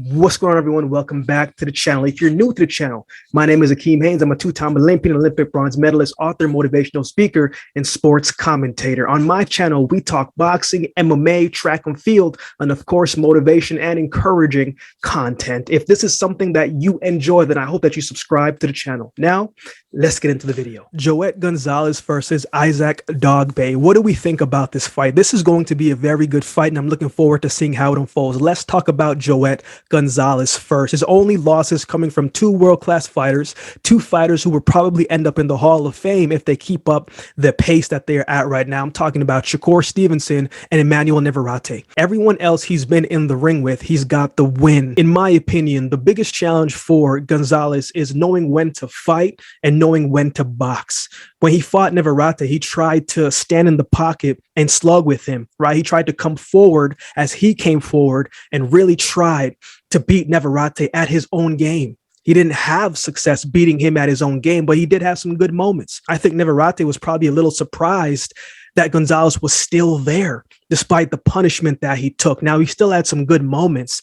What's going on, everyone? Welcome back to the channel. If you're new to the channel, my name is AkeemHaynes. I'm a two-time Olympic bronze medalist, author, motivational speaker, and sports commentator. On my channel, we talk boxing, MMA, track and field, and of course, motivation and encouraging content. If this is something that you enjoy, then I hope that you subscribe to the channel. Now, let's get into the video. Joet Gonzalez versus Isaac Dogboe. What do we think about this fight? This is going to be a very good fight, and I'm looking forward to seeing how it unfolds. Let's talk about Joet Gonzalez first. His only losses coming from two world-class fighters, two fighters who will probably end up in the Hall of Fame if they keep up the pace that they're at right now. I'm talking about Shakur Stevenson and Emmanuel Navarrete. Everyone else he's been in the ring with, he's got the win. In my opinion, the biggest challenge for Gonzalez is knowing when to fight and knowing when to box. When he fought Navarrete, he tried to stand in the pocket and slug with him, right? He tried to come forward as he came forward and really tried to beat Navarrete at his own game. He didn't have success beating him at his own game, but he did have some good moments. I think Navarrete was probably a little surprised that Gonzalez was still there, despite the punishment that he took. Now, he still had some good moments,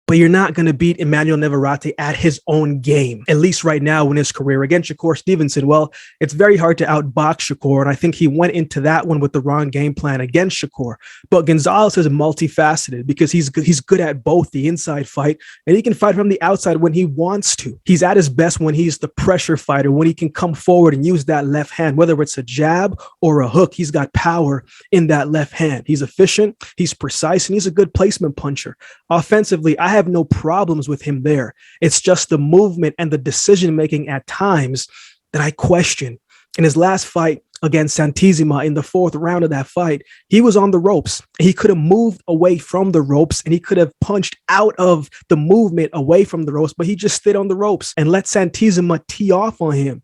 but you're not going to beat Emmanuel Navarrete at his own game, at least right now in his career. Against Shakur Stevenson, well, it's very hard to outbox Shakur, and I think he went into that one with the wrong game plan against Shakur. But Gonzalez is multifaceted because he's good at both the inside fight, and he can fight from the outside when he wants to. He's at his best when he's the pressure fighter, when he can come forward and use that left hand, whether it's a jab or a hook. He's got power in that left hand. He's efficient, he's precise, and he's a good placement puncher. Offensively, I have no problems with him there. It's just the movement and the decision-making at times that I question. In his last fight against Santizima, in the fourth round of that fight, he was on the ropes. He could have moved away from the ropes and he could have punched out of the movement away from the ropes, but he just stayed on the ropes and let Santizima tee off on him.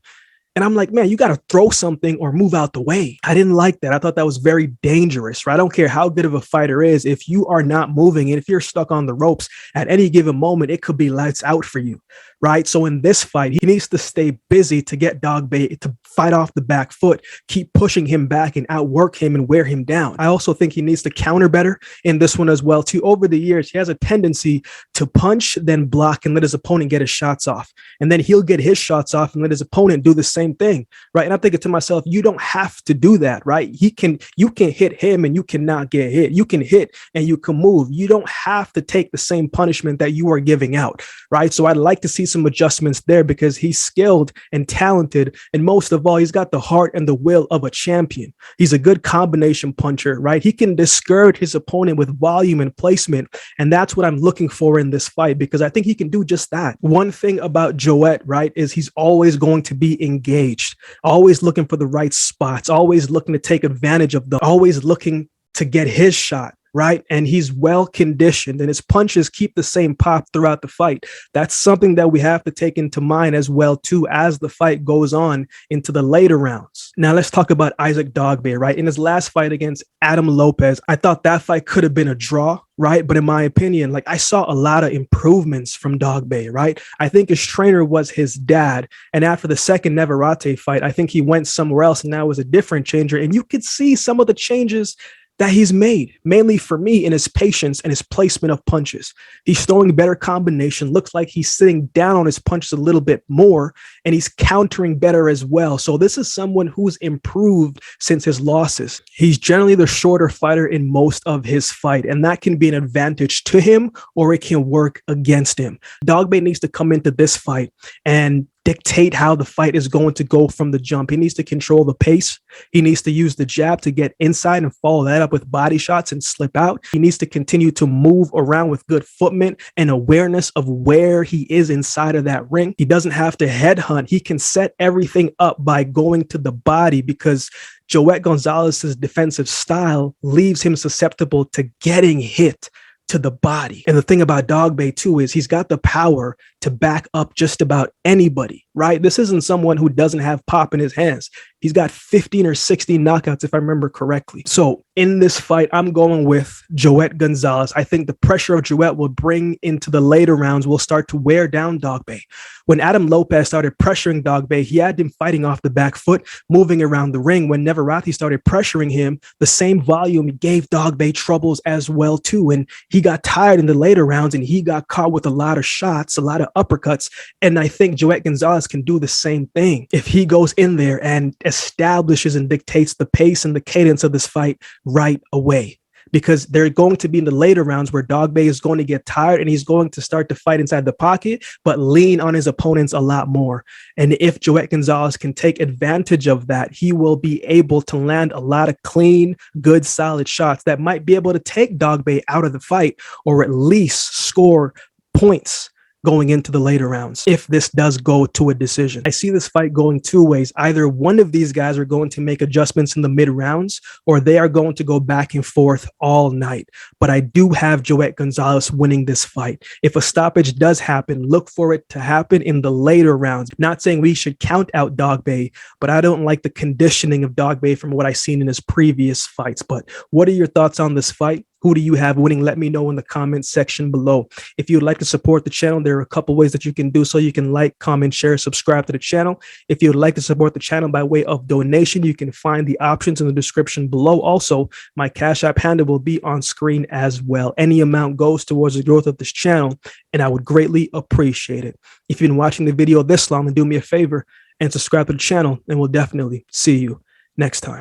And I'm like, man, you got to throw something or move out the way. I didn't like that. I thought that was very dangerous, right? I don't care how good of a fighter is. If you are not moving and if you're stuck on the ropes at any given moment, it could be lights out for you, right? So in this fight, he needs to stay busy to get Dogboe to fight off the back foot, keep pushing him back and outwork him and wear him down. I also think he needs to counter better in this one as well, too. Over the years, he has a tendency to punch, then block and let his opponent get his shots off. And then he'll get his shots off and let his opponent do the same thing, right? And I'm thinking to myself, you don't have to do that, right? You can hit him and you cannot get hit. You can hit and you can move. You don't have to take the same punishment that you are giving out, right? So I'd like to see some adjustments there because he's skilled and talented, and most of all, he's got the heart and the will of a champion. He's a good combination puncher, right? He can discourage his opponent with volume and placement, and that's what I'm looking for in this fight because I think he can do just that. One thing about Joet, right, is he's always going to be engaged, always looking for the right spots, always looking to take advantage of them, always looking to get his shot, right? And he's well conditioned and his punches keep the same pop throughout the fight. That's something that we have to take into mind as well, too, as the fight goes on into the later rounds. Now, let's talk about Isaac Dogboe, right? In his last fight against Adam Lopez, I thought that fight could have been a draw, right? But in my opinion, like I saw a lot of improvements from Dogboe, right? I think his trainer was his dad. And after the second Navarrete fight, I think he went somewhere else and now was a different changer. And you could see some of the changes that he's made, mainly for me in his patience and his placement of punches. He's throwing better combination, looks like he's sitting down on his punches a little bit more, and he's countering better as well. So this is someone who's improved since his losses. He's generally the shorter fighter in most of his fight, and that can be an advantage to him or it can work against him. Dogboe needs to come into this fight and dictate how the fight is going to go from the jump. He needs to control the pace. He needs to use the jab to get inside and follow that up with body shots and slip out. He needs to continue to move around with good footment and awareness of where he is inside of that ring. He doesn't have to headhunt. He can set everything up by going to the body because Joet Gonzalez's defensive style leaves him susceptible to getting hit to the body. And the thing about Dogboe too is he's got the power to back up just about anybody, right? This isn't someone who doesn't have pop in his hands. He's got 15 or 16 knockouts, if I remember correctly. So in this fight, I'm going with Joet Gonzalez. I think the pressure of Joet will bring into the later rounds will start to wear down Dogboe. When Adam Lopez started pressuring Dogboe, he had him fighting off the back foot, moving around the ring. When Neverati started pressuring him, the same volume gave Dogboe troubles as well too. And he got tired in the later rounds and he got caught with a lot of shots, a lot of uppercuts. And I think Joet Gonzalez can do the same thing if he goes in there and establishes and dictates the pace and the cadence of this fight right away. Because they're going to be in the later rounds where Dogboe is going to get tired and he's going to start to fight inside the pocket, but lean on his opponents a lot more. And if Joet Gonzalez can take advantage of that, he will be able to land a lot of clean, good, solid shots that might be able to take Dogboe out of the fight or at least score points going into the later rounds if this does go to a decision. I see this fight going two ways. Either one of these guys are going to make adjustments in the mid rounds or they are going to go back and forth all night. But I do have Joet Gonzalez winning this fight. If a stoppage does happen, look for it to happen in the later rounds. Not saying we should count out Dogboe, but I don't like the conditioning of Dogboe from what I've seen in his previous fights. But what are your thoughts on this fight? Who do you have winning? Let me know in the comments section below. If you'd like to support the channel, there are a couple ways that you can do so. You can like, comment, share, subscribe to the channel. If you'd like to support the channel by way of donation, you can find the options in the description below. Also, my Cash App handle will be on screen as well. Any amount goes towards the growth of this channel, and I would greatly appreciate it. If you've been watching the video this long, then do me a favor and subscribe to the channel, and we'll definitely see you next time.